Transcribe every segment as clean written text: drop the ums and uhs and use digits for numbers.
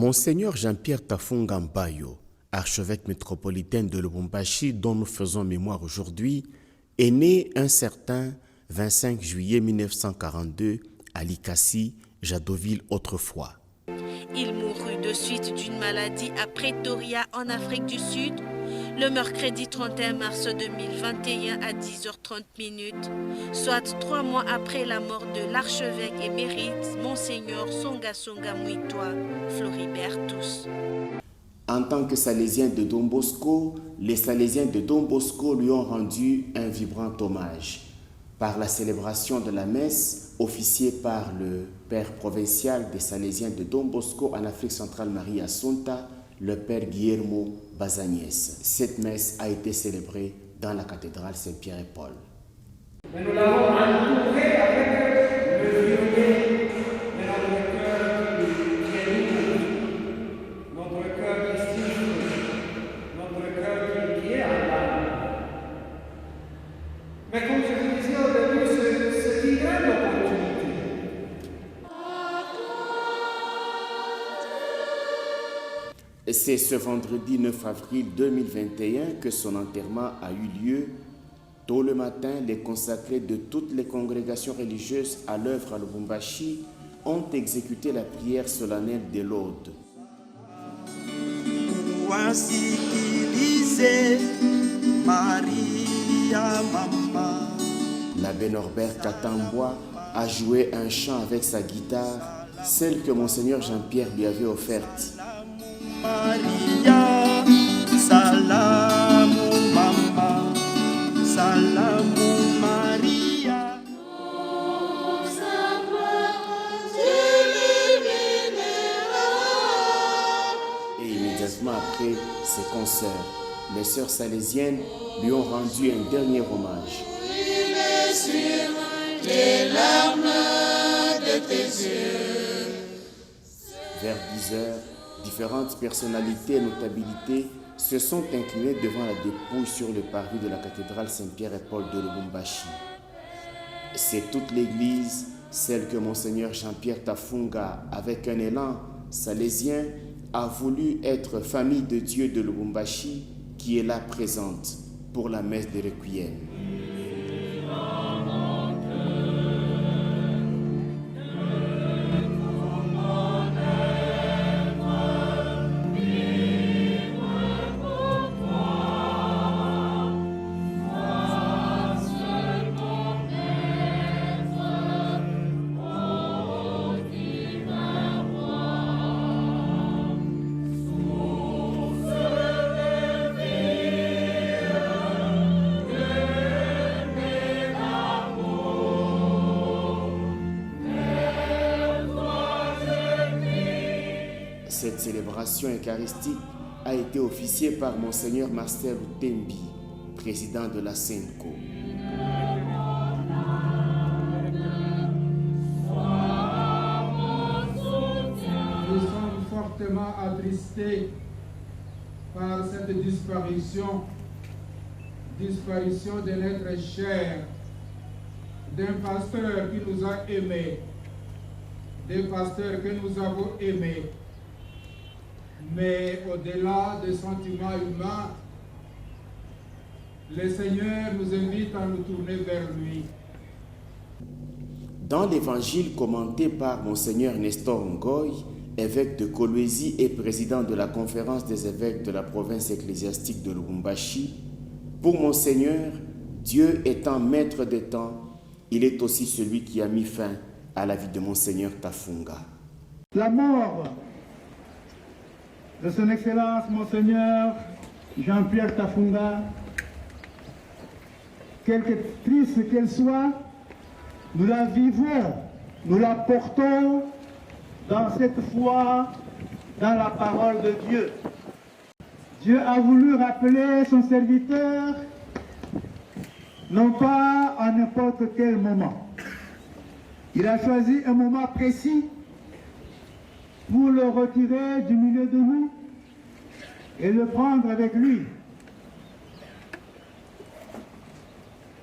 Monseigneur Jean-Pierre Tafunga Mbayo, archevêque métropolitain de Lubumbashi, dont nous faisons mémoire aujourd'hui, est né un certain 25 juillet 1942 à Likasi, Jadoville autrefois. Il mourut de suite d'une maladie à Pretoria en Afrique du Sud le mercredi 31 mars 2021 à 10h30, soit 3 mois après la mort de l'archevêque émérite Monseigneur Songa Muitwa Floribertus. En tant que salésien de Don Bosco, les salésiens de Don Bosco lui ont rendu un vibrant hommage par la célébration de la messe officiée par le père provincial des salésiens de Don Bosco en Afrique centrale Marie Assunta, le père Guillermo Bazagnès. Cette messe a été célébrée dans la cathédrale Saint-Pierre et Paul. Nous l'avons entouré avec le violet de notre cœur notre cœur ici, notre cœur qui est en l'âme. Mais comme je vous disais au début, c'est une grande opportunité. C'est ce vendredi 9 avril 2021 que son enterrement a eu lieu. Tôt le matin, les consacrés de toutes les congrégations religieuses à l'œuvre à Lubumbashi ont exécuté la prière solennelle de l'Aude. L'abbé Norbert Katambwa a joué un chant avec sa guitare, celle que Monseigneur Jean-Pierre lui avait offerte. Maria, salamu mama, salamu Maria. Et immédiatement après ses concerts, les sœurs salésiennes lui ont rendu un dernier hommage. Vers 10 heures, différentes personnalités et notabilités se sont inclinées devant la dépouille sur le parvis de la cathédrale Saint-Pierre et Paul de Lubumbashi. C'est toute l'église, celle que Monseigneur Jean-Pierre Tafunga, avec un élan salésien, a voulu être famille de Dieu de Lubumbashi, qui est là présente pour la messe de Requiem. Cette célébration eucharistique a été officiée par Monseigneur Marcel Utembi, président de la SENCO. Nous sommes fortement attristés par cette disparition de notre cher, d'un pasteur qui nous a aimés, des pasteurs que nous avons aimés. Mais au-delà des sentiments humains, le Seigneur nous invite à nous tourner vers lui. Dans l'évangile commenté par Monseigneur Nestor Ngoy, évêque de Kolwezi et président de la conférence des évêques de la province ecclésiastique de Lubumbashi, pour Monseigneur, Dieu étant maître des temps, il est aussi celui qui a mis fin à la vie de Monseigneur Tafunga. La mort de son Excellence Monseigneur Jean-Pierre Tafunga, quelque triste qu'elle soit, nous la vivons, nous la portons dans cette foi, dans la parole de Dieu. Dieu a voulu rappeler son serviteur, non pas à n'importe quel moment. Il a choisi un moment précis pour le retirer du milieu de nous et le prendre avec lui.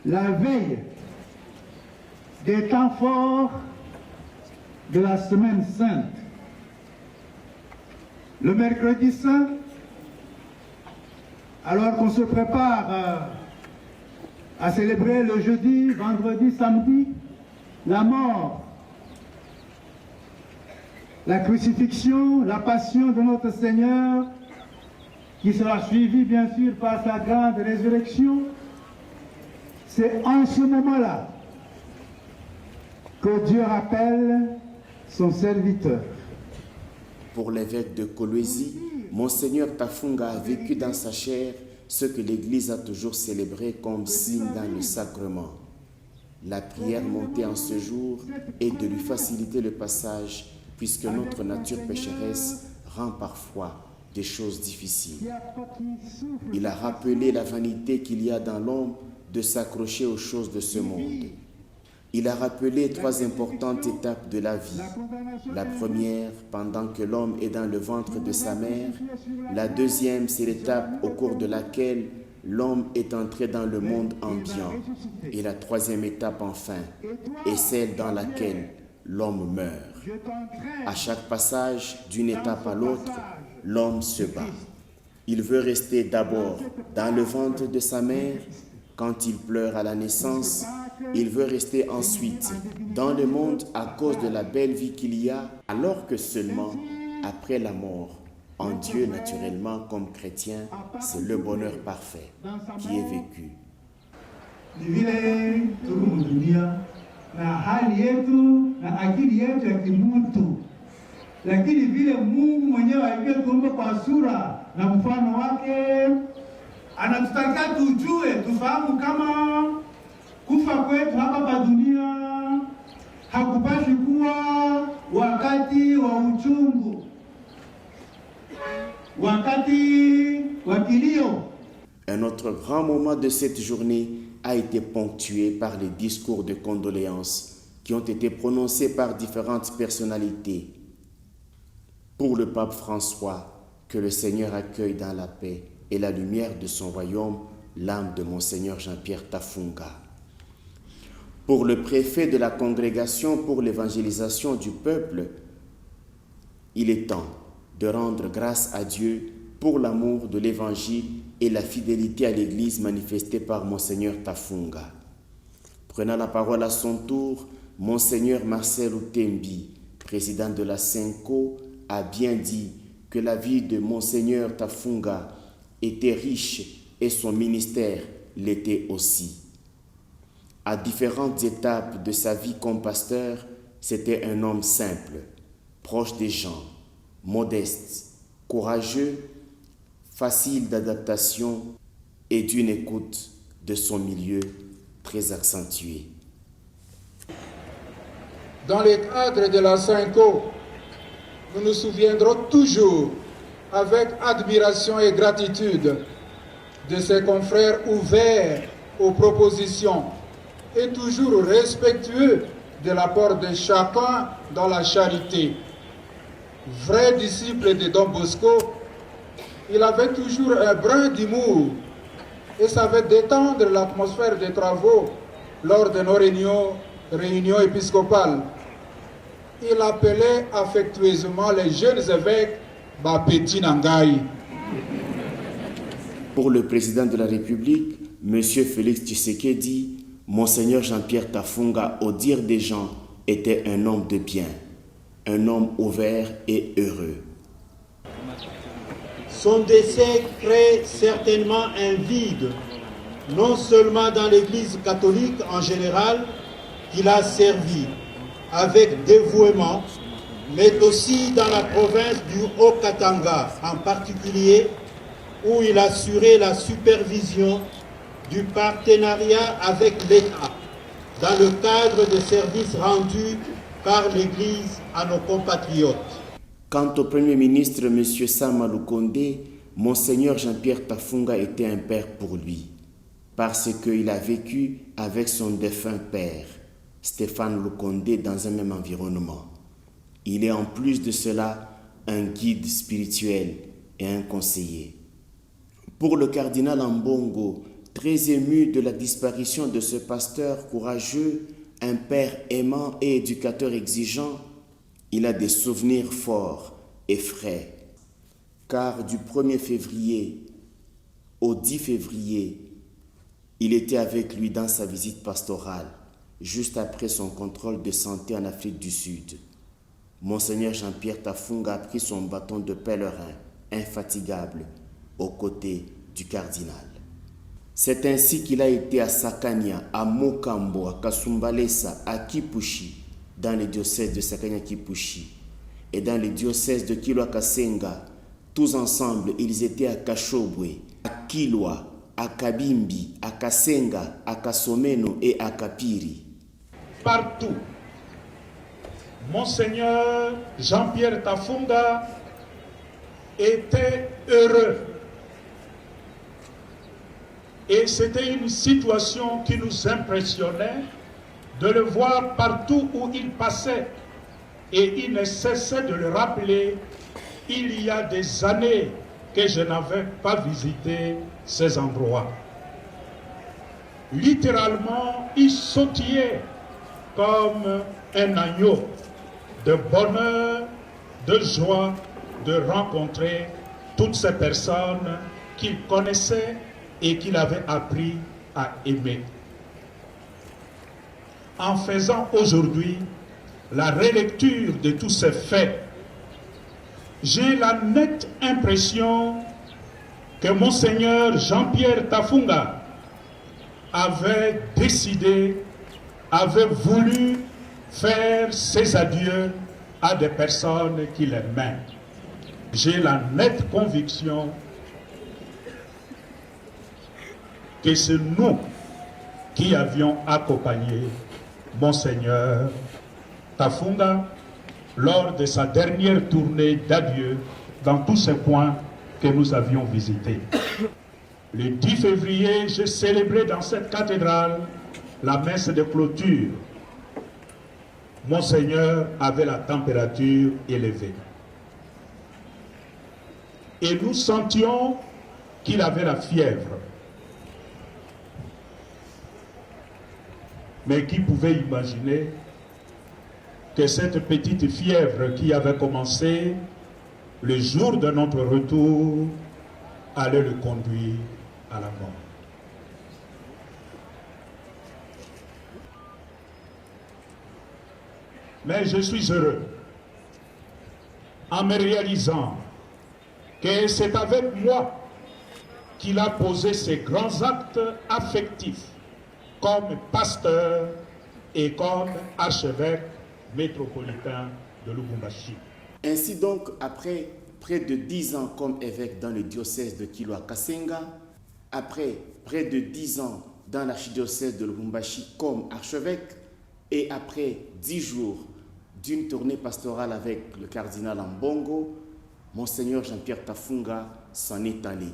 La veille des temps forts de la Semaine Sainte. le mercredi saint, alors qu'on se prépare à célébrer le jeudi, vendredi, samedi, la mort, la crucifixion, la passion de notre Seigneur, qui sera suivie bien sûr par sa grande résurrection. C'est en ce moment-là que Dieu rappelle son serviteur. Pour l'évêque de Kolwezi, Monseigneur Tafunga a vécu dans sa chair ce que l'Église a toujours célébré comme signe dans le sacrement. La prière montée en ce jour est de lui faciliter le passage, puisque notre nature pécheresse rend parfois des choses difficiles. Il a rappelé la vanité qu'il y a dans l'homme de s'accrocher aux choses de ce monde. Il a rappelé 3 importantes étapes de la vie. La première, pendant que l'homme est dans le ventre de sa mère. La deuxième, c'est l'étape au cours de laquelle l'homme est entré dans le monde ambiant. Et la troisième étape, enfin, est celle dans laquelle l'homme meurt. À chaque passage d'une étape à l'autre, l'homme se bat. Il veut rester d'abord dans le ventre de sa mère. Quand il pleure à la naissance, il veut rester ensuite dans le monde à cause de la belle vie qu'il y a, alors que seulement après la mort, en Dieu naturellement comme chrétien, c'est le bonheur parfait qui est vécu. Lakini vile Mungu mwenyewe alivyotuumba kwa sura na mfano wake, anatutakia tujue, tufahamu kama kufa kwetu hapa pa dunia hakupashi kuwa wakati wa uchungu, wakati wa kilio. Un autre grand moment de cette journée a été ponctué par les discours de condoléances qui ont été prononcés par différentes personnalités. Pour le pape François, que le Seigneur accueille dans la paix et la lumière de son royaume l'âme de Monseigneur Jean-Pierre Tafunga. Pour le préfet de la Congrégation pour l'évangélisation du peuple, il est temps de rendre grâce à Dieu pour l'amour de l'Évangile et la fidélité à l'Église manifestée par Monseigneur Tafunga. Prenant la parole à son tour, Monseigneur Marcel Outembi, président de la SENCO, a bien dit que la vie de Monseigneur Tafunga était riche et son ministère l'était aussi. À différentes étapes de sa vie comme pasteur, c'était un homme simple, proche des gens, modeste, courageux, facile d'adaptation et d'une écoute de son milieu très accentuée. Dans le cadre de la SENCO, nous nous souviendrons toujours avec admiration et gratitude de ses confrères ouverts aux propositions et toujours respectueux de l'apport de chacun dans la charité. Vrai disciple de Don Bosco, il avait toujours un brin d'humour et savait détendre l'atmosphère des travaux lors de nos réunions épiscopales. Il appelait affectueusement les jeunes évêques Bapeti Nangai. Pour le président de la République, M. Félix Tshisekedi, Monseigneur Jean-Pierre Tafunga, au dire des gens, était un homme de bien, un homme ouvert et heureux. Son décès crée certainement un vide, non seulement dans l'Église catholique en général, qu'il a servi avec dévouement, mais aussi dans la province du Haut-Katanga en particulier, où il assurait la supervision du partenariat avec l'État dans le cadre de services rendus par l'Église à nos compatriotes. Quant au Premier ministre, M. Sama Lukonde, Monseigneur Jean-Pierre Tafunga était un père pour lui, parce qu'il a vécu avec son défunt père, Stéphane Lukonde, dans un même environnement. Il est en plus de cela un guide spirituel et un conseiller. Pour le cardinal Ambongo, très ému de la disparition de ce pasteur courageux, un père aimant et éducateur exigeant, il a des souvenirs forts et frais. car du 1er février au 10 février, il était avec lui dans sa visite pastorale, juste après son contrôle de santé en Afrique du Sud. Monseigneur Jean-Pierre Tafunga a pris son bâton de pèlerin, infatigable, aux côtés du cardinal. C'est ainsi qu'il a été à Sakania, à Mokambo, à Kasumbalesa, à Kipushi, dans le diocèse de Sakania-Kipushi, et dans le diocèse de Kilwa-Kasenga. Tous ensemble, ils étaient à Kashobwe, à Kilwa, à Kabimbi, à Kasenga, à Kasomeno et à Kapiri. Partout, Monseigneur Jean-Pierre Tafunga était heureux. Et c'était une situation qui nous impressionnait de le voir partout où il passait. Et il ne cessait de le rappeler, il y a des années que je n'avais pas visité ces endroits. Littéralement, il sautillait comme un agneau de bonheur, de joie de rencontrer toutes ces personnes qu'il connaissait et qu'il avait appris à aimer. En faisant aujourd'hui la relecture de tous ces faits, j'ai la nette impression que Monseigneur Jean-Pierre Tafunga avait décidé, avait voulu faire ses adieux à des personnes qu'il aimait. J'ai la nette conviction que c'est nous qui avions accompagné Monseigneur Tafunga lors de sa dernière tournée d'adieu dans tous ces coins que nous avions visités. Le 10 février, j'ai célébré dans cette cathédrale la messe de clôture. Monseigneur avait la température élevée. Et nous sentions qu'il avait la fièvre. Mais qui pouvait imaginer que cette petite fièvre qui avait commencé le jour de notre retour allait le conduire à la mort. Mais je suis heureux en me réalisant que c'est avec moi qu'il a posé ses grands actes affectifs comme pasteur et comme archevêque métropolitain de Lubumbashi. Ainsi donc, après près de 10 ans comme évêque dans le diocèse de Kilwa-Kasenga, après près de 10 ans dans l'archidiocèse de Lubumbashi comme archevêque, et après 10 jours d'une tournée pastorale avec le cardinal Ambongo, Monseigneur Jean-Pierre Tafunga s'en est allé.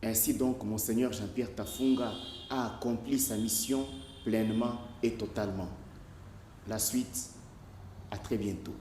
Ainsi donc, Monseigneur Jean-Pierre Tafunga a accompli sa mission pleinement et totalement. La suite, à très bientôt.